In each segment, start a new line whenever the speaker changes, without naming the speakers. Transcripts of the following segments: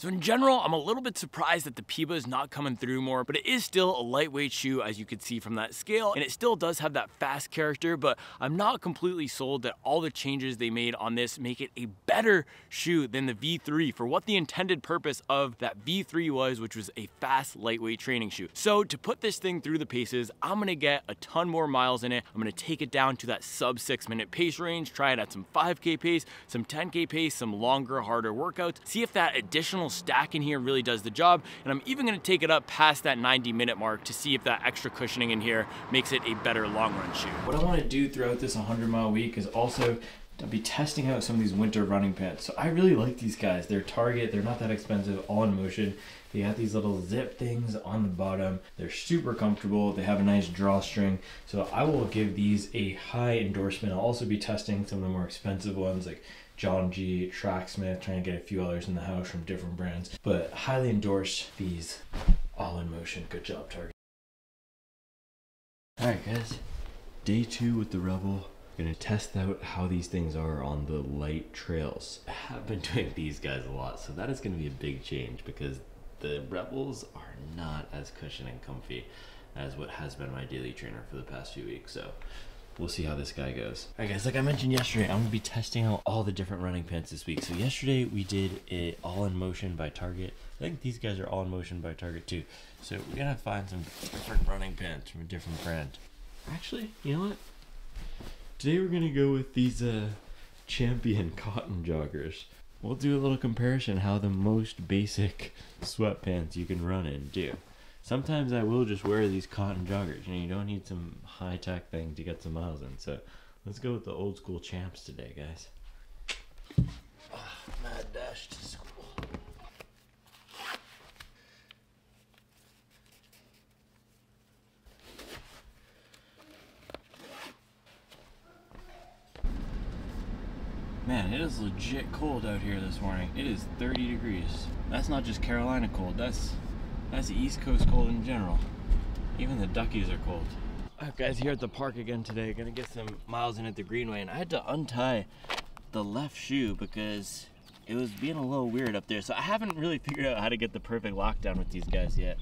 So in general, I'm a little bit surprised that the Piba is not coming through more, but it is still a lightweight shoe, as you can see from that scale, and it still does have that fast character, but I'm not completely sold that all the changes they made on this make it a better shoe than the V3 for what the intended purpose of that V3 was, which was a fast, lightweight training shoe. So to put this thing through the paces, I'm gonna get a ton more miles in it. I'm gonna take it down to that sub 6-minute pace range, try it at some 5K pace, some 10K pace, some longer, harder workouts, see if that additional stack in here really does the job. And I'm even gonna take it up past that 90-minute mark to see if that extra cushioning in here makes it a better long run shoe. What I wanna do throughout this 100-mile week is also I'll be testing out some of these winter running pants. So I really like these guys. They're Target, they're not that expensive, all in motion. They got these little zip things on the bottom. They're super comfortable. They have a nice drawstring. So I will give these a high endorsement. I'll also be testing some of the more expensive ones like John G, Tracksmith, trying to get a few others in the house from different brands. But highly endorse these all in motion. Good job, Target. All right, guys. Day 2 with the Rebel. Gonna test out how these things are on the light trails. I have been doing these guys a lot, so that is gonna be a big change because the Rebels are not as cushion and comfy as what has been my daily trainer for the past few weeks. So we'll see how this guy goes. All right, guys, like I mentioned yesterday, I'm gonna be testing out all the different running pants this week. So yesterday we did it all in motion by Target. I think these guys are all in motion by Target too. So we're gonna find some different running pants from a different brand. Actually, you know what? Today we're gonna go with these Champion cotton joggers. We'll do a little comparison how the most basic sweatpants you can run in do. Sometimes I will just wear these cotton joggers. You know, you don't need some high-tech thing to get some miles in. So let's go with the old school champs today, guys. Mad dash to school. Man, it is legit cold out here this morning. It is 30 degrees. That's not just Carolina cold, that's the East Coast cold in general. Even the duckies are cold. Alright guys, here at the park again today, gonna get some miles in at the Greenway, and I had to untie the left shoe because it was being a little weird up there. So I haven't really figured out how to get the perfect lockdown with these guys yet.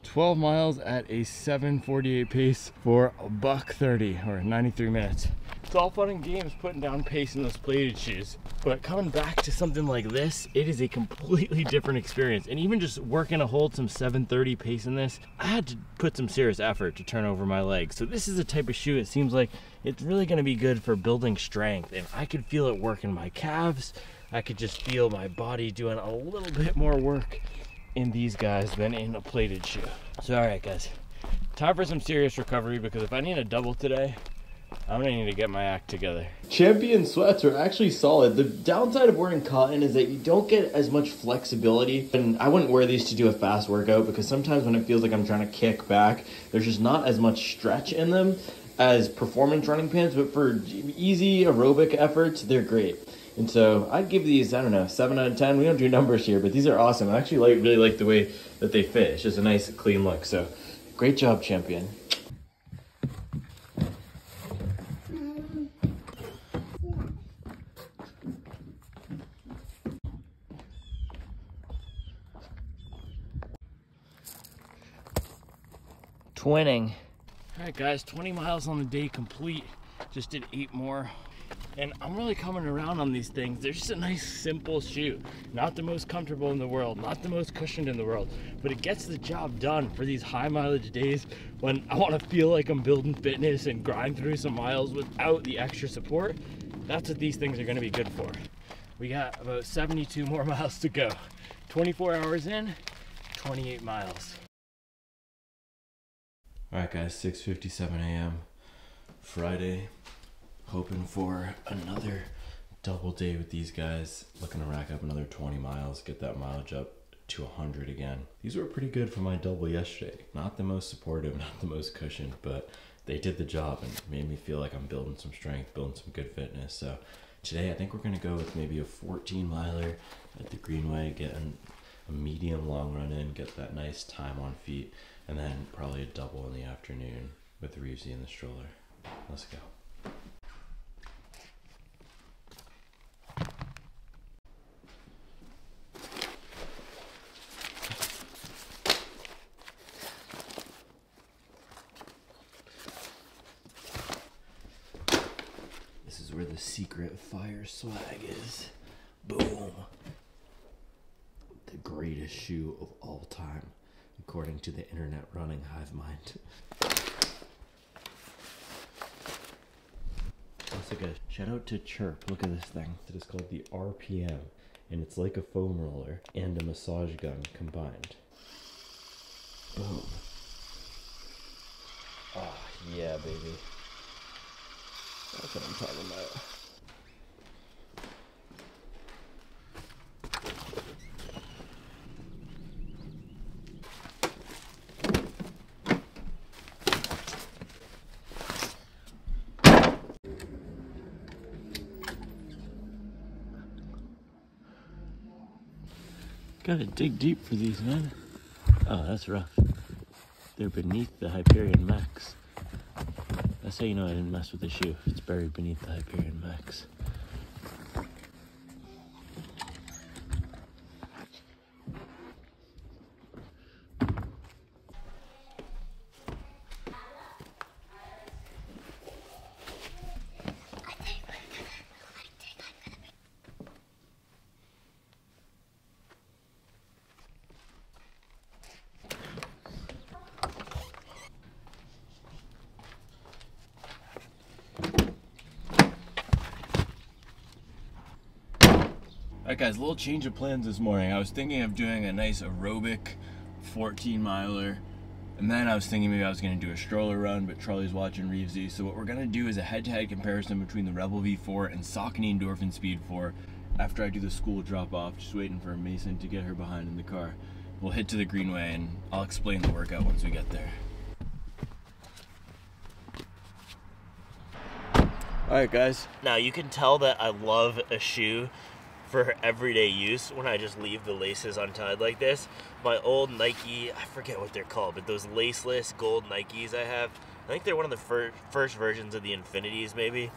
12 miles at a 7:48 pace for $1:30 or 93 minutes. It's all fun and games putting down pace in those plated shoes, but coming back to something like this, it is a completely different experience. And even just working to hold some 7:30 pace in this, I had to put some serious effort to turn over my legs. So this is the type of shoe it seems like it's really going to be good for building strength, and I could feel it working my calves. I could just feel my body doing a little bit more work in these guys than in a plated shoe. So all right guys, time for some serious recovery, because if I need a double today, I'm gonna need to get my act together. Champion sweats are actually solid. The downside of wearing cotton is that you don't get as much flexibility, and I wouldn't wear these to do a fast workout because sometimes when it feels like I'm trying to kick back, there's just not as much stretch in them as performance running pants, but for easy aerobic efforts, they're great. And so I'd give these, I don't know, 7 out of 10. We don't do numbers here, but these are awesome. I actually really like the way that they fit. It's just a nice, clean look. So great job, Champion. Twinning. All right, guys, 20 miles on the day complete. Just did 8 more. And I'm really coming around on these things. They're just a nice, simple shoe. Not the most comfortable in the world, not the most cushioned in the world, but it gets the job done for these high mileage days when I want to feel like I'm building fitness and grind through some miles without the extra support. That's what these things are going to be good for. We got about 72 more miles to go. 24 hours in, 28 miles. All right, guys, 6:57 a.m. Friday. Hoping for another double day with these guys. Looking to rack up another 20 miles, get that mileage up to 100 again. These were pretty good for my double yesterday. Not the most supportive, not the most cushioned, but they did the job and made me feel like I'm building some strength, building some good fitness. So today I think we're gonna go with maybe a 14 miler at the Greenway, get a medium long run in, get that nice time on feet,
and then probably a double in the afternoon with Reevesy in the stroller. Let's go. This is where the secret fire swag is. Boom. The greatest shoe of all time, according to the internet running hive mind. Also guys, shout out to Chirp. Look at this thing. It is called the RPM, and it's like a foam roller and a massage gun combined. Boom. Oh yeah, baby. That's what I'm talking about. Gotta dig deep for these, man. Oh, that's rough. They're beneath the Hyperion Max. That's how you know I didn't mess with the shoe. It's buried beneath the Hyperion Max. Alright guys, a little change of plans this morning. I was thinking of doing a nice aerobic 14 miler, and then I was thinking maybe I was going to do a stroller run, but Charlie's watching Reevesy. So what we're going to do is a head-to-head comparison between the Rebel V4 and Saucony Endorphin Speed 4 after I do the school drop-off. Just waiting for Mason to get her behind in the car. We'll head to the Greenway and I'll explain the workout once we get there. Alright guys, now you can tell that I love a shoe for everyday use when I just leave the laces untied like this. My old Nike, I forget what they're called, but those laceless gold Nikes I have, I think they're one of the first versions of the Infinities maybe.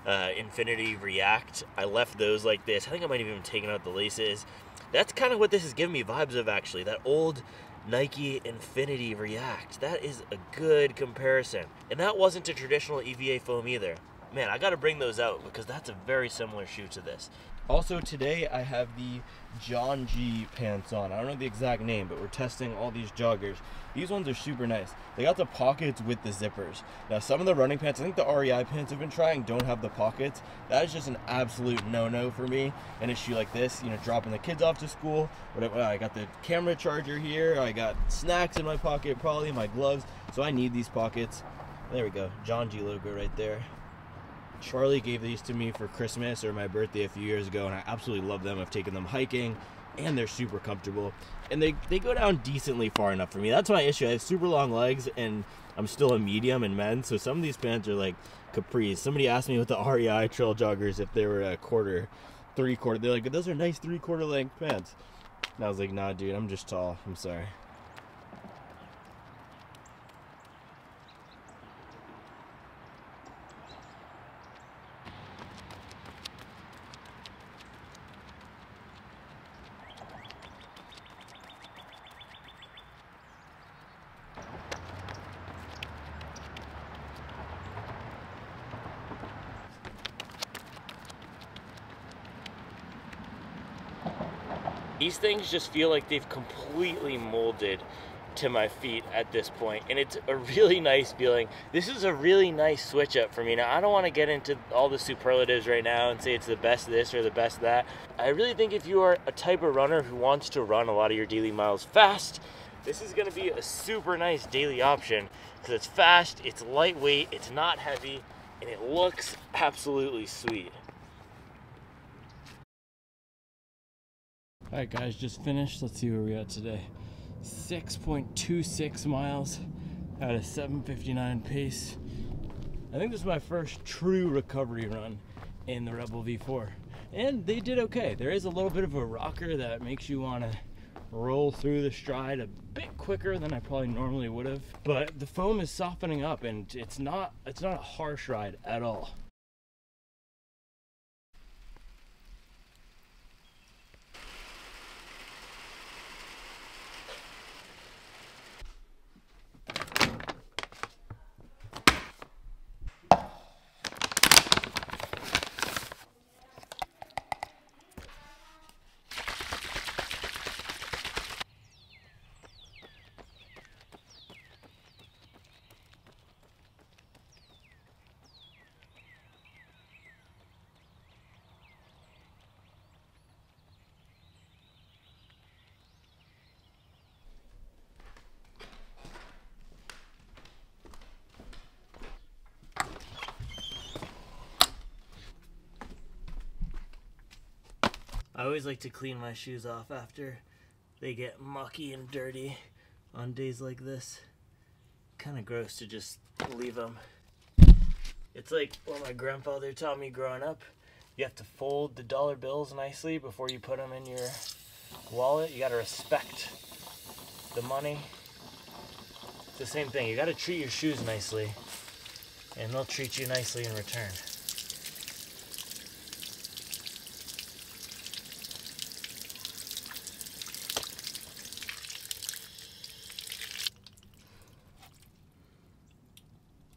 Infinity React. I left those like this. I think I might have even taken out the laces. That's kind of what this is giving me vibes of actually. That old Nike Infinity React. That is a good comparison. And that wasn't a traditional EVA foam either. Man, I gotta bring those out because that's a very similar shoe to this. Also today I have the John G pants on. I don't know the exact name, but we're testing all these joggers. These ones are super nice. They got the pockets with the zippers. Now some of the running pants, I think the REI pants I've been trying don't have the pockets. That is just an absolute no-no for me in a shoe like this. You know, dropping the kids off to school. Whatever. I got the camera charger here. I got snacks in my pocket, probably my gloves. So I need these pockets. There we go. John G logo right there. Charlie gave these to me for Christmas or my birthday a few years ago, and I absolutely love them. I've taken them hiking, and they're super comfortable. And they go down decently far enough for me. That's my issue. I have super long legs, and I'm still a medium in men, so some of these pants are like capris. Somebody asked me with the REI trail joggers if they were a quarter, three-quarter. They're like, those are nice three-quarter length pants. And I was like, nah, dude, I'm just tall. I'm sorry. These things just feel like they've completely molded to my feet at this point, and it's a really nice feeling. This is a really nice switch up for me. Now, I don't want to get into all the superlatives right now and say it's the best this or the best that. I really think if you are a type of runner who wants to run a lot of your daily miles fast, this is going to be a super nice daily option because it's fast, it's lightweight, it's not heavy, and it looks absolutely sweet. Alright guys, just finished. Let's see where we're at today. 6.26 miles at a 7:59 pace. I think this is my first true recovery run in the Rebel V4. And they did okay. There is a little bit of a rocker that makes you want to
roll through the stride a bit quicker than I probably normally would have, but the foam is softening up and it's not a harsh ride at all.
I always like to clean my shoes off after they get mucky and dirty on days like this. Kind of gross to just leave them. It's like what my grandfather taught me growing up. You have to fold the dollar bills nicely before you put them in your wallet. You got to respect the money. It's the same thing. You got to treat your shoes nicely and they'll treat you nicely in return.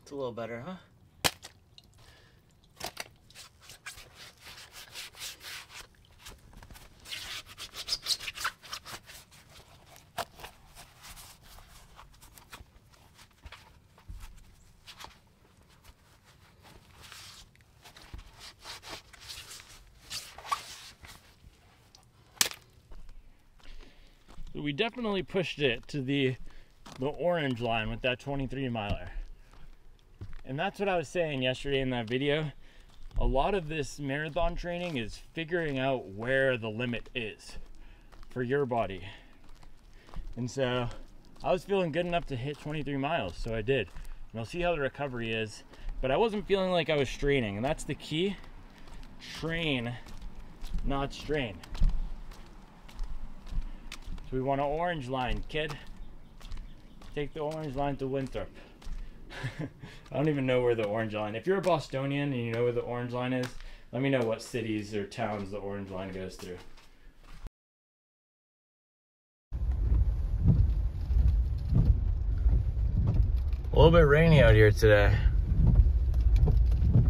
A little better, huh?
We definitely pushed it to the orange line with that 23 miler. And that's what I was saying yesterday in that video. A lot of this marathon training is figuring out where the limit is for your body. And so I was feeling good enough to hit 23 miles, so I did. And I'll see how the recovery is, but I wasn't feeling like I was straining, and that's the key. Train, not strain. So we want an orange line, kid. Take the orange line to Winthrop. I don't even know where the orange line, if you're a Bostonian and you know where the orange line is, let me know what cities or towns the orange line goes through.
A little bit rainy out here today.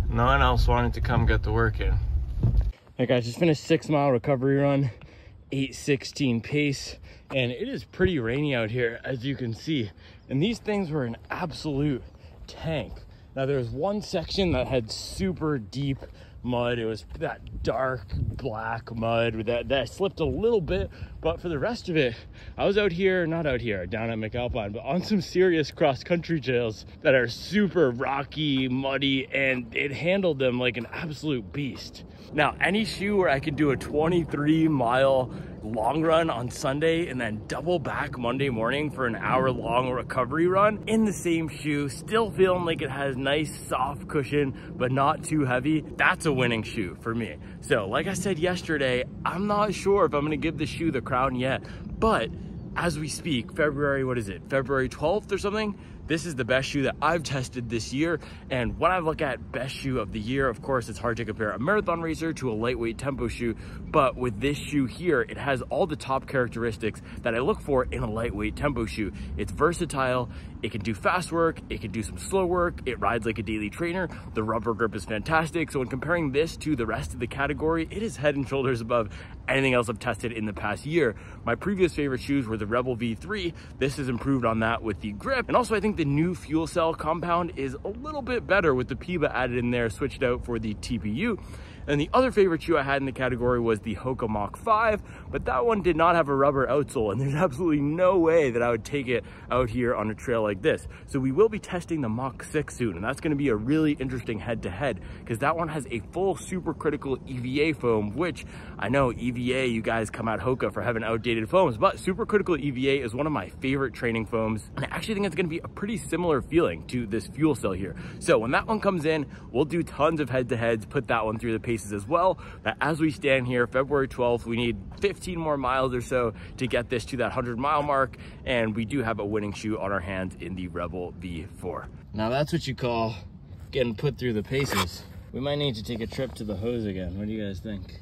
No one else wanted to come get the work in.
Hey guys, just finished 6-mile recovery run, 8:16 pace, and it is pretty rainy out here, as you can see. And these things were an absolute tank. Now there was one section that had super deep mud. It was that dark black mud that slipped a little bit, but for the rest of it, I was out here, not out here, down at McAlpine, but on some serious cross-country trails that are super rocky, muddy, and it handled them like an absolute beast. Now, any shoe where I could do a 23-mile long run on Sunday and then double back Monday morning for an hour-long recovery run in the same shoe, still feeling like it has nice soft cushion but not too heavy, that's a winning shoe for me. So like I said yesterday, I'm not sure if I'm gonna give the shoe the crown yet, but as we speak, February, what is it, February 12th or something? This is the best shoe that I've tested this year. And when I look at best shoe of the year, of course, it's hard to compare a marathon racer to a lightweight tempo shoe. But with this shoe here, it has all the top characteristics that I look for in a lightweight tempo shoe. It's versatile. It can do fast work. It can do some slow work. It rides like a daily trainer. The rubber grip is fantastic. So when comparing this to the rest of the category, it is head and shoulders above anything else I've tested in the past year. My previous favorite shoes were the Rebel V3. This has improved on that with the grip. And also I think the new fuel cell compound is a little bit better with the PIBA added in there, switched out for the TPU. And the other favorite shoe I had in the category was the Hoka Mach 5, but that one did not have a rubber outsole, and there's absolutely no way that I would take it out here on a trail like this. So we will be testing the Mach 6 soon, and that's gonna be a really interesting head-to-head, because that one has a full supercritical EVA foam, which I know EVA, you guys come at Hoka for having outdated foams, but supercritical EVA is one of my favorite training foams, and I actually think it's gonna be a pretty similar feeling to this fuel cell here. So when that one comes in, we'll do tons of head-to-heads, put that one through the paces as well, that as we stand here, February 12th, we need 15 more miles or so to get this to that 100-mile mark, and we do have a winning shoe on our hands in the Rebel V4. Now that's what you call getting put through the paces. We might need to take a trip to the hose again. What do you guys think?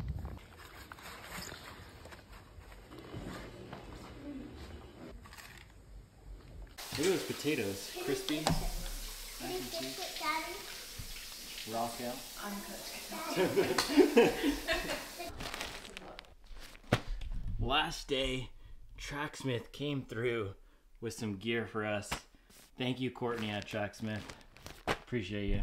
Look at those potatoes, crispy, mac and cheese, raw cow. Last day, Tracksmith came through with some gear for us. Thank you, Courtney at Tracksmith. Appreciate you.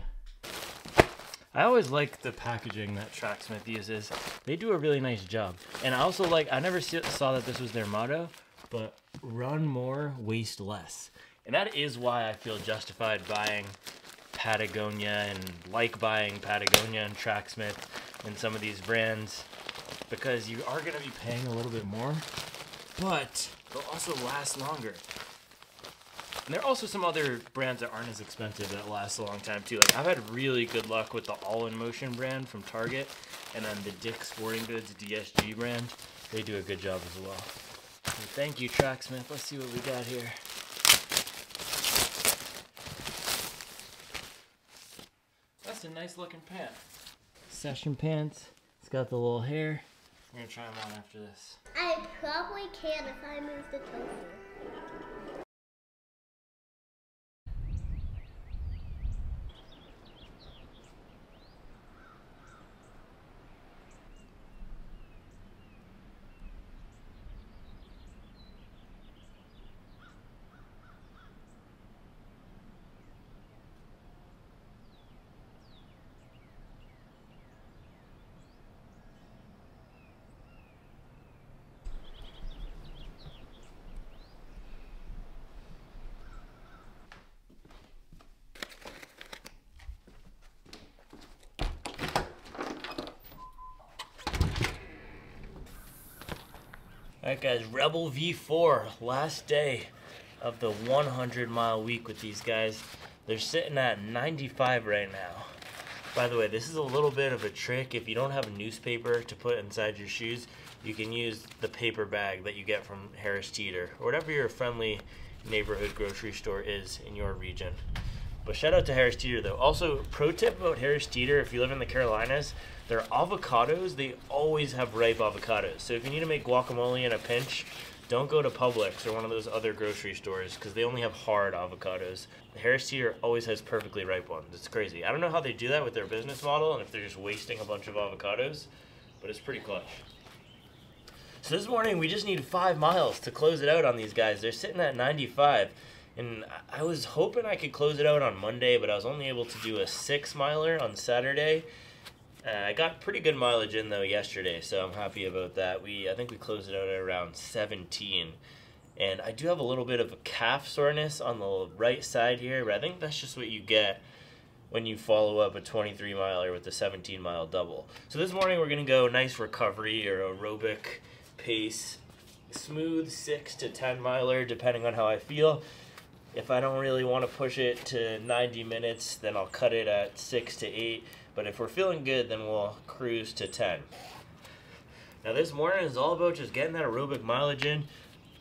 I always like the packaging that Tracksmith uses. They do a really nice job. And I also like, I never saw that this was their motto, but run more, waste less. And that is why I feel justified buying Patagonia and like buying Patagonia and Tracksmith and some of these brands, because you are going to be paying a little bit more, but they'll also last longer. And there are also some other brands that aren't as expensive that last a long time too. Like I've had really good luck with the All in Motion brand from Target, and then the Dick's Sporting Goods DSG brand. They do a good job as well. So thank you, Tracksmith. Let's see what we got here. That's a nice looking pant. Session pants. It's got the little hair. We're gonna try them on after this.
I probably can if I move the toaster.
Alright guys, Rebel V4, last day of the 100-mile week with these guys. They're sitting at 95 right now. By the way, this is a little bit of a trick. If you don't have a newspaper to put inside your shoes, you can use the paper bag that you get from Harris Teeter, or whatever your friendly neighborhood grocery store is in your region. But shout out to Harris Teeter though. Also, pro tip about Harris Teeter, if you live in the Carolinas, their avocados, they always have ripe avocados. So if you need to make guacamole in a pinch, don't go to Publix or one of those other grocery stores, because they only have hard avocados. Harris Teeter always has perfectly ripe ones. It's crazy. I don't know how they do that with their business model and if they're just wasting a bunch of avocados, but it's pretty clutch. So this morning we just need 5 miles to close it out on these guys. They're sitting at 95. And I was hoping I could close it out on Monday, but I was only able to do a 6-miler on Saturday. I got pretty good mileage in though yesterday, so I'm happy about that. I think we closed it out at around 17. And I do have a little bit of a calf soreness on the right side here, but I think that's just what you get when you follow up a 23-miler with a 17-mile double. So this morning we're going to go nice recovery or aerobic pace, smooth 6 to 10-miler depending on how I feel. If I don't really want to push it to 90 minutes, then I'll cut it at 6 to 8. But if we're feeling good, then we'll cruise to 10. Now this morning is all about just getting that aerobic mileage in.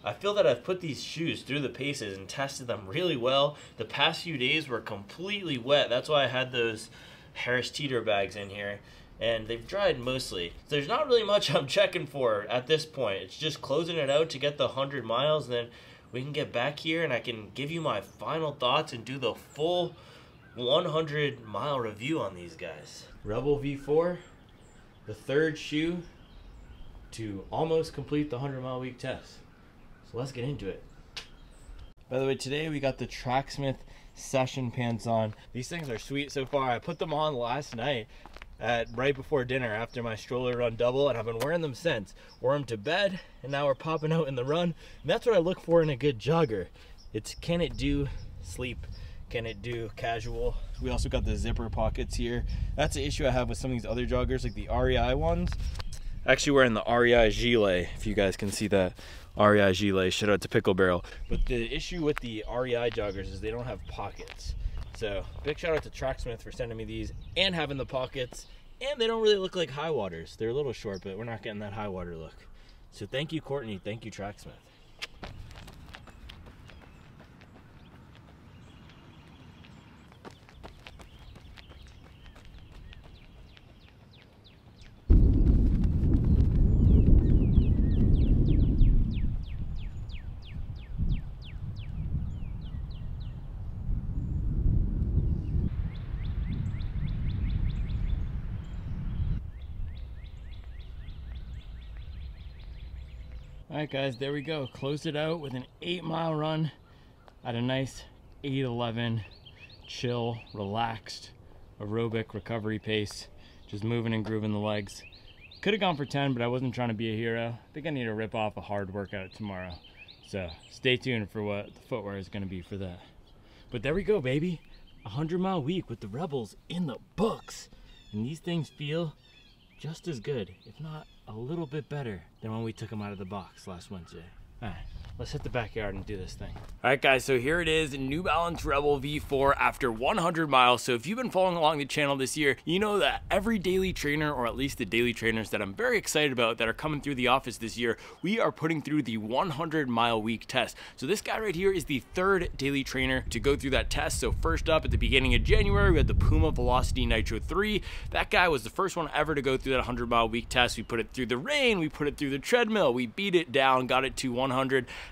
I feel that I've put these shoes through the paces and tested them really well. The past few days were completely wet. That's why I had those Harris Teeter bags in here. And they've dried mostly. So there's not really much I'm checking for at this point. It's just closing it out to get the 100 miles. Then we can get back here and I can give you my final thoughts and do the full 100-mile review on these guys. Rebel V4, the third shoe to almost complete the 100-mile week test. So let's get into it. By the way, today we got the Tracksmith session pants on. These things are sweet so far. I put them on last night right before dinner after my stroller run double, and I've been wearing them since. Wore them to bed, and now we're popping out in the run. And that's what I look for in a good jogger. It's, can it do sleep? Can it do casual? We also got the zipper pockets here. That's the issue I have with some of these other joggers, like the REI ones. Actually wearing the REI gilet, if you guys can see that. REI gilet, shout out to Pickle Barrel. But the issue with the REI joggers is they don't have pockets. So big shout out to Tracksmith for sending me these and having the pockets And they don't really look like high waters. They're a little short, but we're not getting that high water look. So thank you, Courtney. Thank you, Tracksmith.
All right, guys, there we go. Closed it out with an 8-mile run at a nice 8:11, chill, relaxed, aerobic recovery pace, just moving and grooving the legs. Could have gone for 10, but I wasn't trying to be a hero. I think I need to rip off a hard workout tomorrow. So stay tuned for what the footwear is going to be for that. But there we go, baby. 100-mile week with the Rebels in the books. And these things feel just as good, if not a little bit better than when we took them out of the box last Wednesday. All right, let's hit the backyard and do this thing. All right, guys, so here it is, New Balance Rebel V4 after 100 miles. So if you've been following along the channel this year, you know that every daily trainer, or at least the daily trainers that I'm very excited about that are coming through the office this year, we are putting through the 100-mile week test. So this guy right here is the third daily trainer to go through that test. So first up at the beginning of January, we had the Puma Velocity Nitro 3. That guy was the first one ever to go through that 100-mile week test. We put it through the rain, we put it through the treadmill, we beat it down, got it to 100.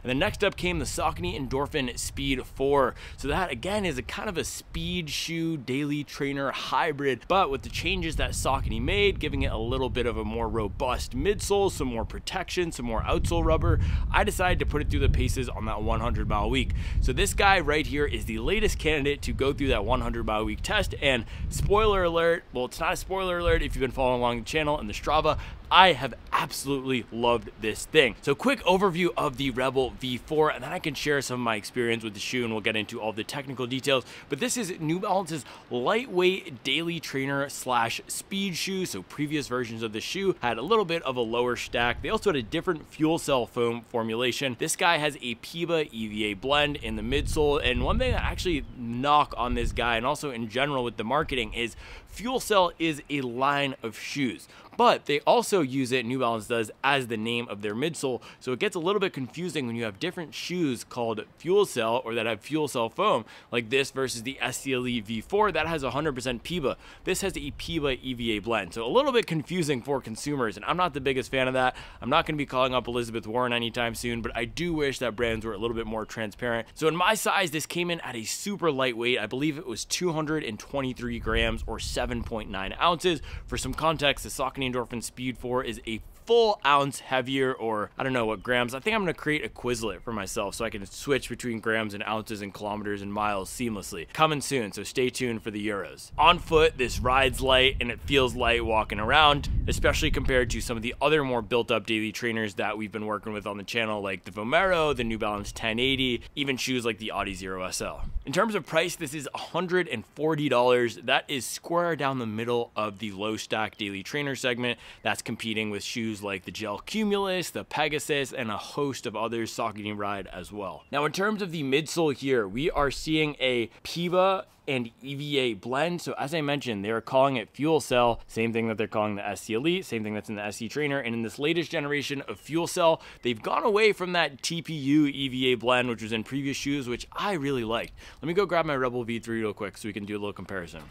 And then next up came the Saucony Endorphin Speed 4. So that again is a kind of a speed shoe daily trainer hybrid, but with the changes that Saucony made, giving it a little bit of a more robust midsole, some more protection, some more outsole rubber, I decided to put it through the paces on that 100-mile week. So this guy right here is the latest candidate to go through that 100-mile week test. And spoiler alert, well, it's not a spoiler alert if you've been following along the channel and the Strava, I have absolutely loved this thing. So quick overview of the Rebel V4, and then I can share some of my experience with the shoe and we'll get into all the technical details. But this is New Balance's lightweight daily trainer slash speed shoe. So previous versions of the shoe had a little bit of a lower stack. They also had a different fuel cell foam formulation. This guy has a PIBA EVA blend in the midsole. And one thing I actually knock on this guy, and also in general with the marketing, is fuel cell is a line of shoes, but they also use it, New Balance does, as the name of their midsole. So it gets a little bit confusing when you have different shoes called fuel cell or that have fuel cell foam, like this versus the SCLE V4 that has 100% PIBA. This has a PIBA EVA blend. So a little bit confusing for consumers, and I'm not the biggest fan of that. I'm not going to be calling up Elizabeth Warren anytime soon, but I do wish that brands were a little bit more transparent. So in my size, this came in at a super lightweight. I believe it was 223 grams or 7.9 ounces. For some context, the Saucony Endorphin Speed 4 is a full ounce heavier, or I don't know what grams. I think I'm going to create a Quizlet for myself so I can switch between grams and ounces and kilometers and miles seamlessly. Coming soon, so stay tuned for the Euros. On foot, this rides light and it feels light walking around, especially compared to some of the other more built up daily trainers that we've been working with on the channel, like the Vomero, the New Balance 1080, even shoes like the Audi Zero SL. In terms of price, this is $140. That is square down the middle of the low stack daily trainer segment that's competing with shoes like the Gel Cumulus, the Pegasus, and a host of others Saucony ride as well. Now in terms of the midsole here, we are seeing a PIBA and EVA blend. So as I mentioned, they're calling it fuel cell, same thing that they're calling the SC Elite, same thing that's in the SC Trainer. And in this latest generation of fuel cell, they've gone away from that TPU EVA blend, which was in previous shoes, which I really liked. Let me go grab my Rebel V3 real quick so we can do a little comparison.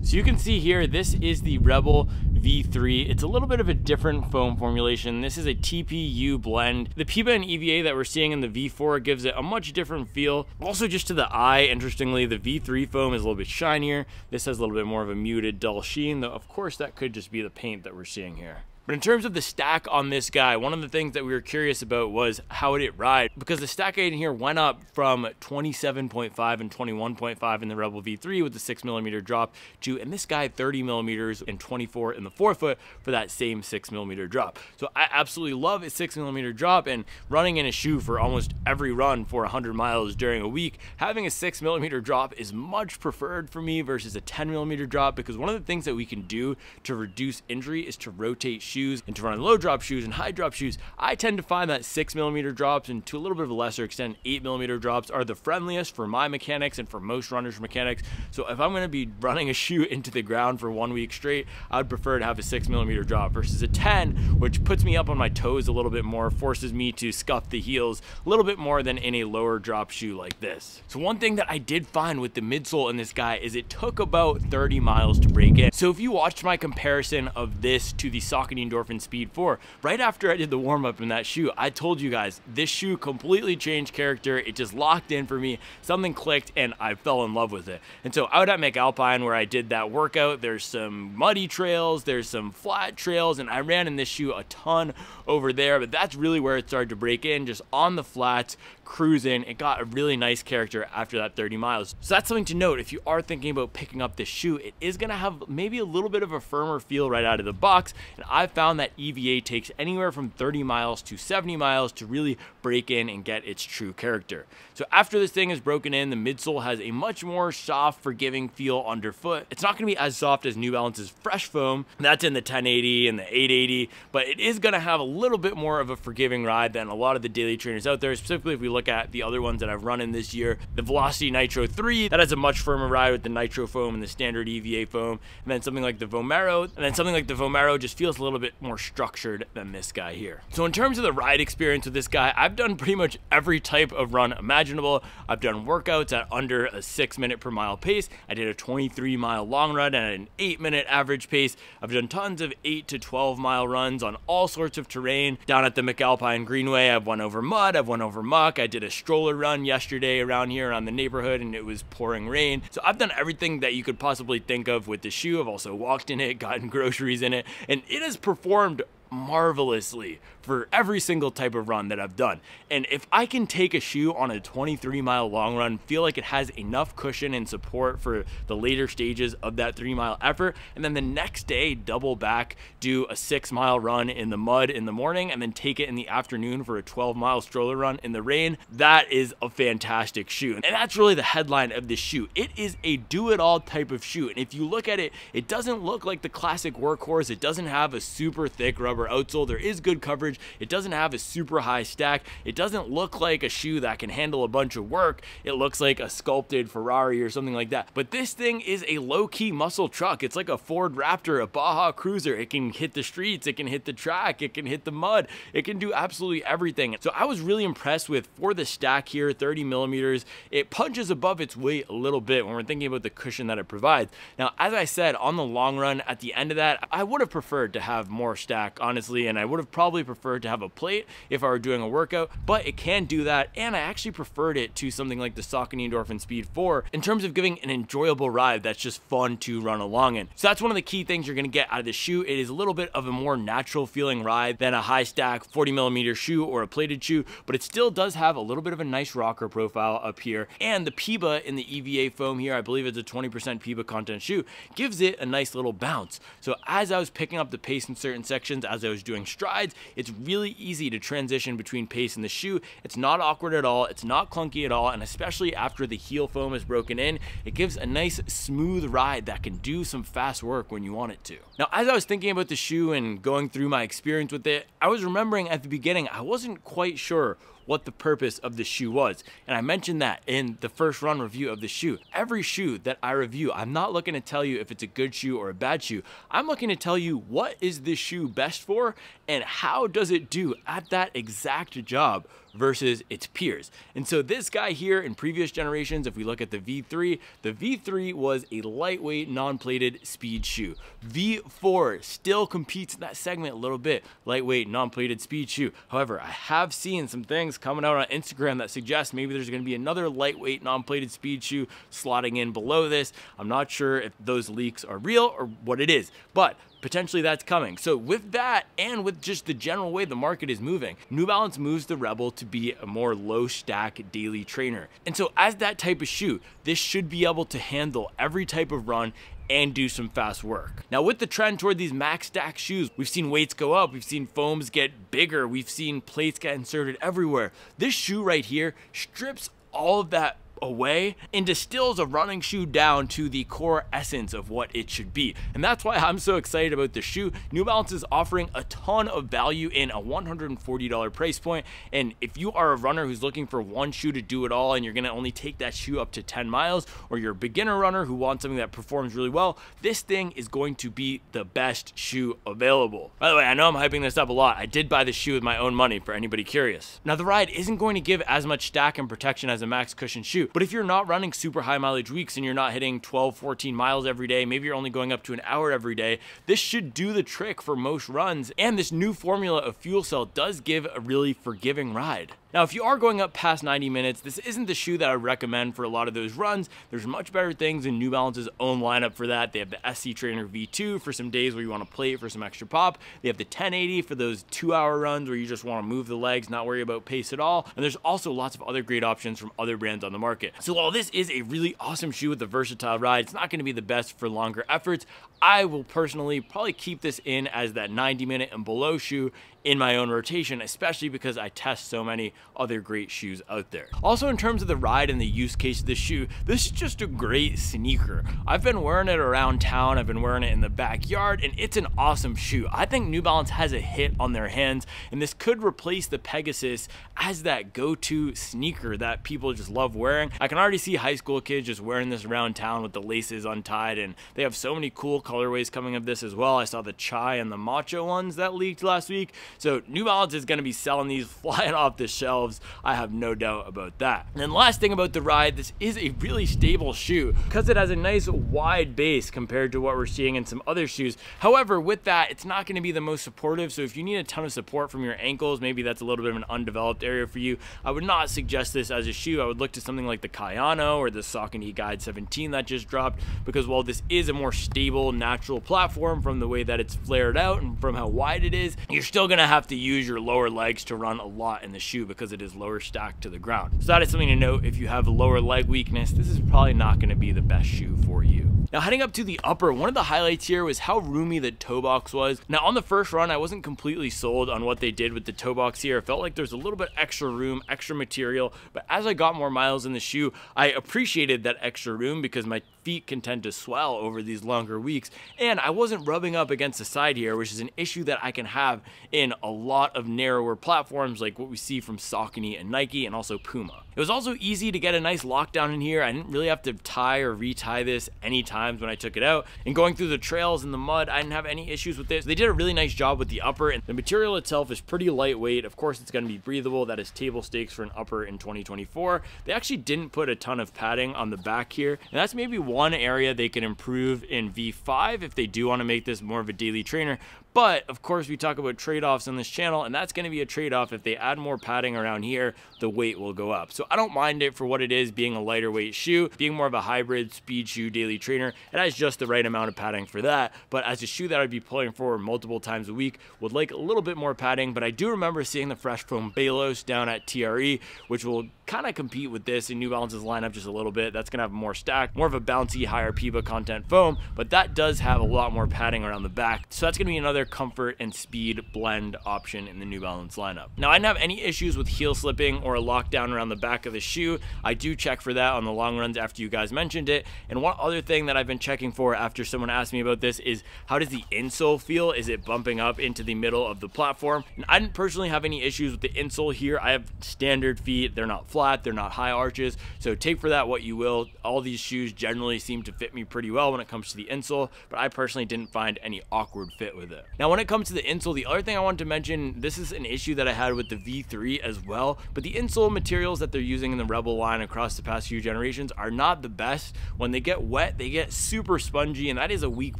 So you can see here, this is the Rebel V3. It's a little bit of a different foam formulation. This is a TPU blend. The PIBA and EVA that we're seeing in the V4 gives it a much different feel. Also just to the eye, interestingly, the V3 foam is a little bit shinier. This has a little bit more of a muted, dull sheen, though of course that could just be the paint that we're seeing here. But in terms of the stack on this guy, one of the things that we were curious about was how would it ride, because the stack height in here went up from 27.5 and 21.5 in the Rebel V3 with the 6mm drop to, in this guy, 30mm and 24 in the forefoot for that same 6mm drop. So I absolutely love a 6mm drop, and running in a shoe for almost every run for 100 miles during a week, having a 6mm drop is much preferred for me versus a 10mm drop, because one of the things that we can do to reduce injury is to rotate shoes and to run low drop shoes and high drop shoes, I tend to find that 6mm drops and to a little bit of a lesser extent 8mm drops are the friendliest for my mechanics and for most runners' mechanics. So if I'm going to be running a shoe into the ground for 1 week straight, I would prefer to have a 6mm drop versus a 10, which puts me up on my toes a little bit more, forces me to scuff the heels a little bit more than in a lower drop shoe like this. So one thing that I did find with the midsole in this guy is it took about 30 miles to break in. So if you watched my comparison of this to the Saucony Endorphin Speed 4, right after I did the warm-up in that shoe, I told you guys this shoe completely changed character. It just locked in for me, something clicked, and I fell in love with it. And so out at McAlpine where I did that workout, there's some muddy trails, there's some flat trails, and I ran in this shoe a ton over there, but that's really where it started to break in, just on the flats, cruising. It got a really nice character after that 30 miles. So that's something to note. If you are thinking about picking up this shoe, it is going to have maybe a little bit of a firmer feel right out of the box, and I've found that EVA takes anywhere from 30 miles to 70 miles to really break in and get its true character. So after this thing is broken in, the midsole has a much more soft, forgiving feel underfoot. It's not going to be as soft as New Balance's Fresh Foam. That's in the 1080 and the 880, but it is going to have a little bit more of a forgiving ride than a lot of the daily trainers out there, specifically if we look at the other ones that I've run in this year. The Velocity Nitro 3, that has a much firmer ride with the Nitro foam and the standard EVA foam, and then something like the Vomero just feels a little bit more structured than this guy here. So in terms of the ride experience with this guy, I've done pretty much every type of run imaginable. I've done workouts at under a 6-minute per mile pace. I did a 23-mile long run at an 8-minute average pace. I've done tons of 8 to 12-mile runs on all sorts of terrain. Down at the McAlpine Greenway, I've went over mud, I've went over muck. I did a stroller run yesterday around here around the neighborhood and it was pouring rain. So I've done everything that you could possibly think of with the shoe. I've also walked in it, gotten groceries in it, and it has performed marvelously for every single type of run that I've done. And if I can take a shoe on a 23-mile long run, feel like it has enough cushion and support for the later stages of that 3-mile effort, and then the next day double back, do a 6-mile run in the mud in the morning, and then take it in the afternoon for a 12-mile stroller run in the rain, that is a fantastic shoe. And that's really the headline of this shoe. It is a do-it-all type of shoe. And if you look at it, it doesn't look like the classic workhorse. It doesn't have a super thick rubber outsole. There is good coverage. It doesn't have a super high stack. It doesn't look like a shoe that can handle a bunch of work. It looks like a sculpted Ferrari or something like that. But this thing is a low-key muscle truck. It's like a Ford Raptor, a Baja Cruiser. It can hit the streets, it can hit the track, it can hit the mud, it can do absolutely everything. So I was really impressed with, for the stack here, 30mm, it punches above its weight a little bit when we're thinking about the cushion that it provides. Now, as I said, on the long run, at the end of that, I would have preferred to have more stack, honestly, and I would have probably preferred to have a plate if I were doing a workout, but it can do that, and I actually preferred it to something like the Saucony Endorphin Speed 4 in terms of giving an enjoyable ride that's just fun to run along in. So that's one of the key things you're going to get out of the shoe. It is a little bit of a more natural feeling ride than a high stack 40mm shoe or a plated shoe, but it still does have a little bit of a nice rocker profile up here, and the PIBA in the EVA foam here, I believe it's a 20% PIBA content shoe, gives it a nice little bounce. So as I was picking up the pace in certain sections, as I was doing strides, it's really easy to transition between pace and the shoe. It's not awkward at all, it's not clunky at all, and especially after the heel foam is broken in, it gives a nice smooth ride that can do some fast work when you want it to. Now, as I was thinking about the shoe and going through my experience with it, I was remembering at the beginning, I wasn't quite sure what the purpose of the shoe was. And I mentioned that in the first run review of the shoe. Every shoe that I review, I'm not looking to tell you if it's a good shoe or a bad shoe. I'm looking to tell you what is this shoe best for and how does it do at that exact job versus its peers. And so this guy here in previous generations, if we look at the V3 was a lightweight non-plated speed shoe. V4 still competes in that segment a little bit, lightweight non-plated speed shoe. However, I have seen some things coming out on Instagram that suggest maybe there's going to be another lightweight non-plated speed shoe slotting in below this. I'm not sure if those leaks are real or what it is, but potentially that's coming. So with that, and with just the general way the market is moving, New Balance moves the Rebel to be a more low stack daily trainer. And so as that type of shoe, this should be able to handle every type of run and do some fast work. Now with the trend toward these max stack shoes, we've seen weights go up, we've seen foams get bigger, we've seen plates get inserted everywhere. This shoe right here strips all of that away and distills a running shoe down to the core essence of what it should be. And that's why I'm so excited about this shoe. New Balance is offering a ton of value in a $140 price point. And if you are a runner who's looking for one shoe to do it all and you're going to only take that shoe up to 10 miles, or you're a beginner runner who wants something that performs really well, this thing is going to be the best shoe available. By the way, I know I'm hyping this up a lot. I did buy this shoe with my own money, for anybody curious. Now, the Ride isn't going to give as much stack and protection as a max cushion shoe, but if you're not running super high mileage weeks and you're not hitting 12, 14 miles every day, maybe you're only going up to an hour every day, this should do the trick for most runs. And this new formula of fuel cell does give a really forgiving ride. Now, if you are going up past 90 minutes, this isn't the shoe that I recommend for a lot of those runs. There's much better things in New Balance's own lineup for that. They have the SC Trainer V2 for some days where you want to play it for some extra pop. They have the 1080 for those 2-hour runs where you just want to move the legs, not worry about pace at all. And there's also lots of other great options from other brands on the market. So while this is a really awesome shoe with a versatile ride, it's not going to be the best for longer efforts. I will personally probably keep this in as that 90-minute and below shoe in my own rotation, especially because I test so many other great shoes out there. Also, in terms of the ride and the use case of the shoe, this is just a great sneaker. I've been wearing it around town, I've been wearing it in the backyard, and it's an awesome shoe. I think New Balance has a hit on their hands, and this could replace the Pegasus as that go-to sneaker that people just love wearing. I can already see high school kids just wearing this around town with the laces untied, and they have so many cool colorways coming of this as well. I saw the chai and the matcha ones that leaked last week. So New Balance is going to be selling these flying off the shelves. I have no doubt about that. And then last thing about the Ride, this is a really stable shoe because it has a nice wide base compared to what we're seeing in some other shoes. However, with that, it's not going to be the most supportive. So if you need a ton of support from your ankles, maybe that's a little bit of an undeveloped area for you, I would not suggest this as a shoe. I would look to something like the Kayano or the Saucony Guide 17 that just dropped, because while this is a more stable, natural platform from the way that it's flared out and from how wide it is, you're still going to have to use your lower legs to run a lot in the shoe because it is lower stacked to the ground. So that is something to note. If you have a lower leg weakness, this is probably not going to be the best shoe for you. Now, heading up to the upper, one of the highlights here was how roomy the toe box was. Now, on the first run, I wasn't completely sold on what they did with the toe box here. It felt like there's a little bit extra room, extra material, but as I got more miles in the shoe, I appreciated that extra room because my feet can tend to swell over these longer weeks, and I wasn't rubbing up against the side here, which is an issue that I can have in a lot of narrower platforms like what we see from Saucony and Nike and also Puma. It was also easy to get a nice lockdown in here. I didn't really have to tie or retie this any times when I took it out, and going through the trails in the mud, I didn't have any issues with this. They did a really nice job with the upper, and the material itself is pretty lightweight. Of course, it's going to be breathable. That is table stakes for an upper in 2024. They actually didn't put a ton of padding on the back here, and that's maybe one area they can improve in V5 if they do want to make this more of a daily trainer. But of course, we talk about trade-offs on this channel, and that's going to be a trade-off. If they add more padding around here, the weight will go up. So I don't mind it for what it is, being a lighter weight shoe, being more of a hybrid speed shoe daily trainer. It has just the right amount of padding for that. But as a shoe that I'd be pulling for multiple times a week, would like a little bit more padding. But I do remember seeing the Fresh Foam Balos down at TRE, which will kind of compete with this in New Balance's lineup just a little bit. That's going to have more stack, more of a bouncy, higher PIBA content foam, but that does have a lot more padding around the back. So that's going to be another comfort and speed blend option in the New Balance lineup. Now, I didn't have any issues with heel slipping or a lockdown around the back of the shoe. I do check for that on the long runs after you guys mentioned it. And one other thing that I've been checking for after someone asked me about this is, how does the insole feel? Is it bumping up into the middle of the platform? And I didn't personally have any issues with the insole here. I have standard feet. They're not flat. They're not high arches. So take for that what you will. All these shoes generally seem to fit me pretty well when it comes to the insole, but I personally didn't find any awkward fit with it. Now, when it comes to the insole, the other thing I wanted to mention, this is an issue that I had with the V3 as well, but the insole materials that they're using in the Rebel line across the past few generations are not the best. When they get wet, they get super spongy, and that is a weak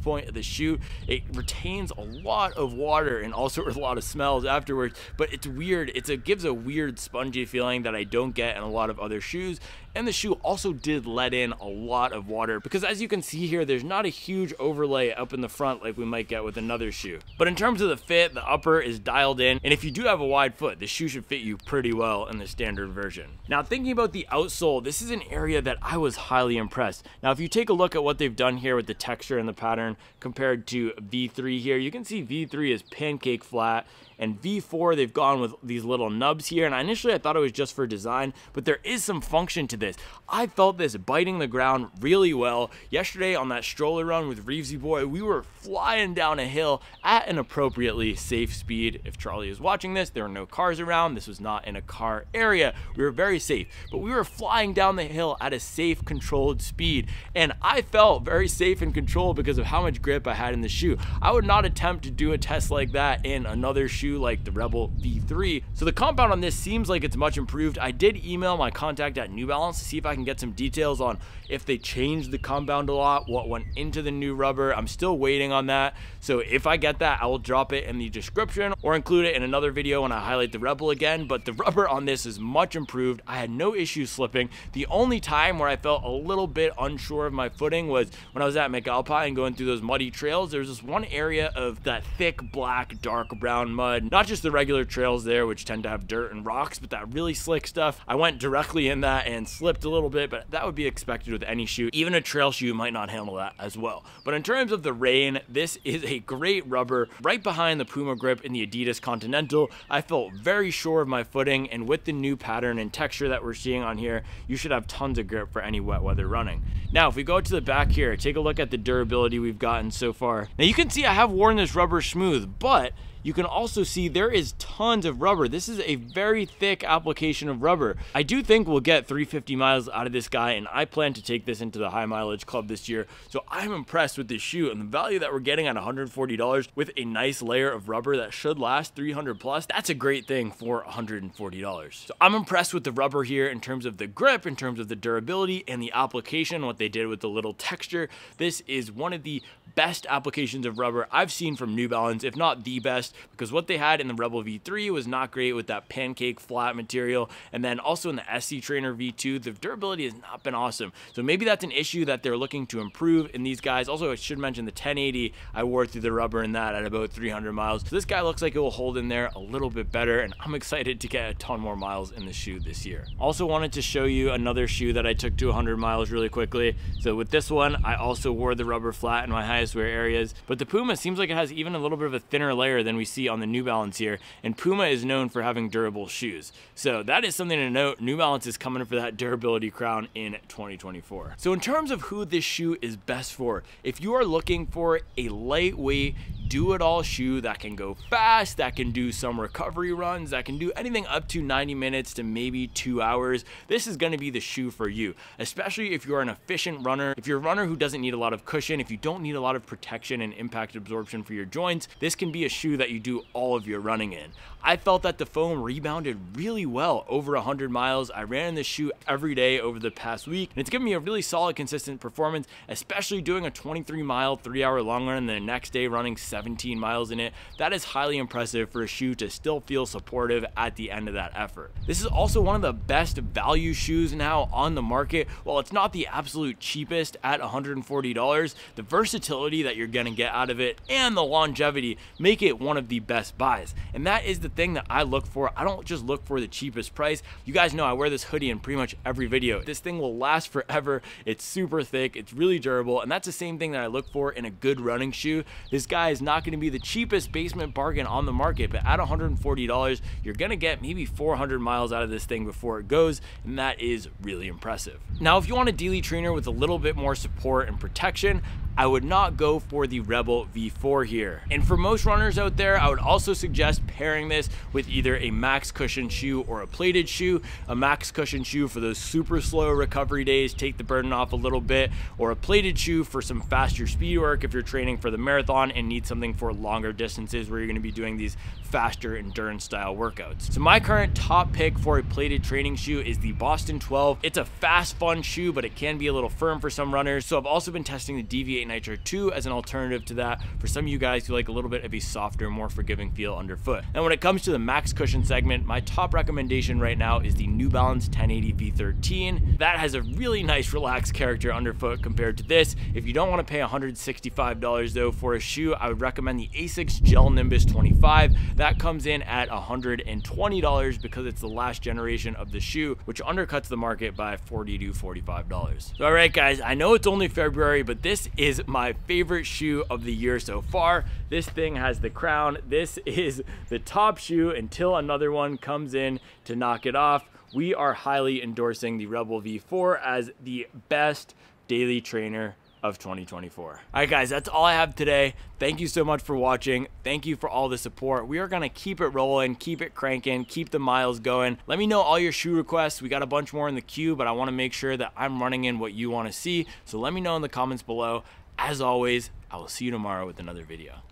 point of the shoe. It retains a lot of water and also a lot of smells afterwards, but it's weird. It gives a weird spongy feeling that I don't get in a lot of other shoes. And the shoe also did let in a lot of water because, as you can see here, there's not a huge overlay up in the front like we might get with another shoe. But in terms of the fit, the upper is dialed in, and if you do have a wide foot, the shoe should fit you pretty well in the standard version. Now, thinking about the outsole, this is an area that I was highly impressed. Now, if you take a look at what they've done here with the texture and the pattern compared to V3 here, you can see V3 is pancake flat, and V4 they've gone with these little nubs here, and initially I thought it was just for design, but there is some function to this. I felt this biting the ground really well. Yesterday on that stroller run with Reevesy boy, we were flying down a hill at an appropriately safe speed. If Charlie is watching this, there were no cars around. This was not in a car area. We were very safe, but we were flying down the hill at a safe, controlled speed, and I felt very safe and controlled because of how much grip I had in the shoe. I would not attempt to do a test like that in another shoe like the Rebel V3. So the compound on this seems like it's much improved. I did email my contact at New Balance to see if I can get some details on if they changed the compound a lot, what went into the new rubber. I'm still waiting on that. So if I get that, I will drop it in the description or include it in another video when I highlight the Rebel again. But the rubber on this is much improved. I had no issues slipping. The only time where I felt a little bit unsure of my footing was when I was at McAlpine going through those muddy trails. There was this one area of that thick black dark brown mud, not just the regular trails there which tend to have dirt and rocks, but that really slick stuff. I went directly in that and slipped a little bit, but that would be expected with any shoe. Even a trail shoe might not handle that as well. But in terms of the rain, this is a great rubber right behind the Puma grip in the Adidas Continental. I felt very sure of my footing, and with the new pattern and texture that we're seeing on here, you should have tons of grip for any wet weather running. Now if we go to the back here, take a look at the durability we've gotten so far. Now you can see I have worn this rubber smooth, but you can also see there is tons of rubber. This is a very thick application of rubber. I do think we'll get 350 miles out of this guy, and I plan to take this into the high mileage club this year. So I'm impressed with this shoe and the value that we're getting at $140 with a nice layer of rubber that should last 300 plus. That's a great thing for $140. So I'm impressed with the rubber here in terms of the grip, in terms of the durability and the application, what they did with the little texture. This is one of the best applications of rubber I've seen from New Balance, if not the best, because what they had in the Rebel V3 was not great with that pancake flat material, and then also in the SC Trainer V2 the durability has not been awesome. So maybe that's an issue that they're looking to improve in these guys. Also, I should mention the 1080 I wore through the rubber in that at about 300 miles. So this guy looks like it will hold in there a little bit better, and I'm excited to get a ton more miles in the shoe this year. Also wanted to show you another shoe that I took to 100 miles really quickly. So with this one, I also wore the rubber flat in my highest wear areas, but the Puma seems like it has even a little bit of a thinner layer than we see on the New Balance here, and Puma is known for having durable shoes. So that is something to note. New Balance is coming for that durability crown in 2024. So in terms of who this shoe is best for, if you are looking for a lightweight, do-it-all shoe that can go fast, that can do some recovery runs, that can do anything up to 90 minutes to maybe 2 hours, this is going to be the shoe for you, especially if you're an efficient runner, if you're a runner who doesn't need a lot of cushion, if you don't need a lot of protection and impact absorption for your joints, this can be a shoe that you do all of your running in. I felt that the foam rebounded really well over 100 miles. I ran in this shoe every day over the past week, and it's given me a really solid, consistent performance, especially doing a 23-mile, 3-hour long run and the next day running 17 miles in it. That is highly impressive for a shoe to still feel supportive at the end of that effort. This is also one of the best value shoes now on the market. While it's not the absolute cheapest at $140, the versatility that you're gonna get out of it and the longevity make it one of the best buys. And that is the thing that I look for. I don't just look for the cheapest price. You guys know I wear this hoodie in pretty much every video. This thing will last forever. It's super thick, it's really durable, and that's the same thing that I look for in a good running shoe. This guy is not going to be the cheapest basement bargain on the market, but at $140 you're going to get maybe 400 miles out of this thing before it goes, and that is really impressive. Now if you want a daily trainer with a little bit more support and protection, I would not go for the Rebel V4 here. And for most runners out there, I would also suggest pairing this with either a max cushion shoe or a plated shoe. A max cushion shoe for those super slow recovery days, take the burden off a little bit, or a plated shoe for some faster speed work if you're training for the marathon and need something for longer distances where you're gonna be doing these faster endurance style workouts. So my current top pick for a plated training shoe is the Boston 12. It's a fast, fun shoe, but it can be a little firm for some runners. So I've also been testing the Deviate Nitro 2 as an alternative to that for some of you guys who like a little bit of a softer, more forgiving feel underfoot. Now when it comes to the max cushion segment, my top recommendation right now is the New Balance 1080 V13. That has a really nice relaxed character underfoot compared to this. If you don't want to pay $165 though for a shoe, I would recommend the Asics Gel Nimbus 25. That comes in at $120 because it's the last generation of the shoe, which undercuts the market by $40 to $45. So, all right guys, I know it's only February, but this is is my favorite shoe of the year so far. This thing has the crown. This is the top shoe until another one comes in to knock it off. We are highly endorsing the Rebel V4 as the best daily trainer of 2024. All right, guys, that's all I have today. Thank you so much for watching. Thank you for all the support. We are gonna keep it rolling, keep it cranking, keep the miles going. Let me know all your shoe requests. We got a bunch more in the queue, but I wanna make sure that I'm running in what you wanna see. So let me know in the comments below. As always, I will see you tomorrow with another video.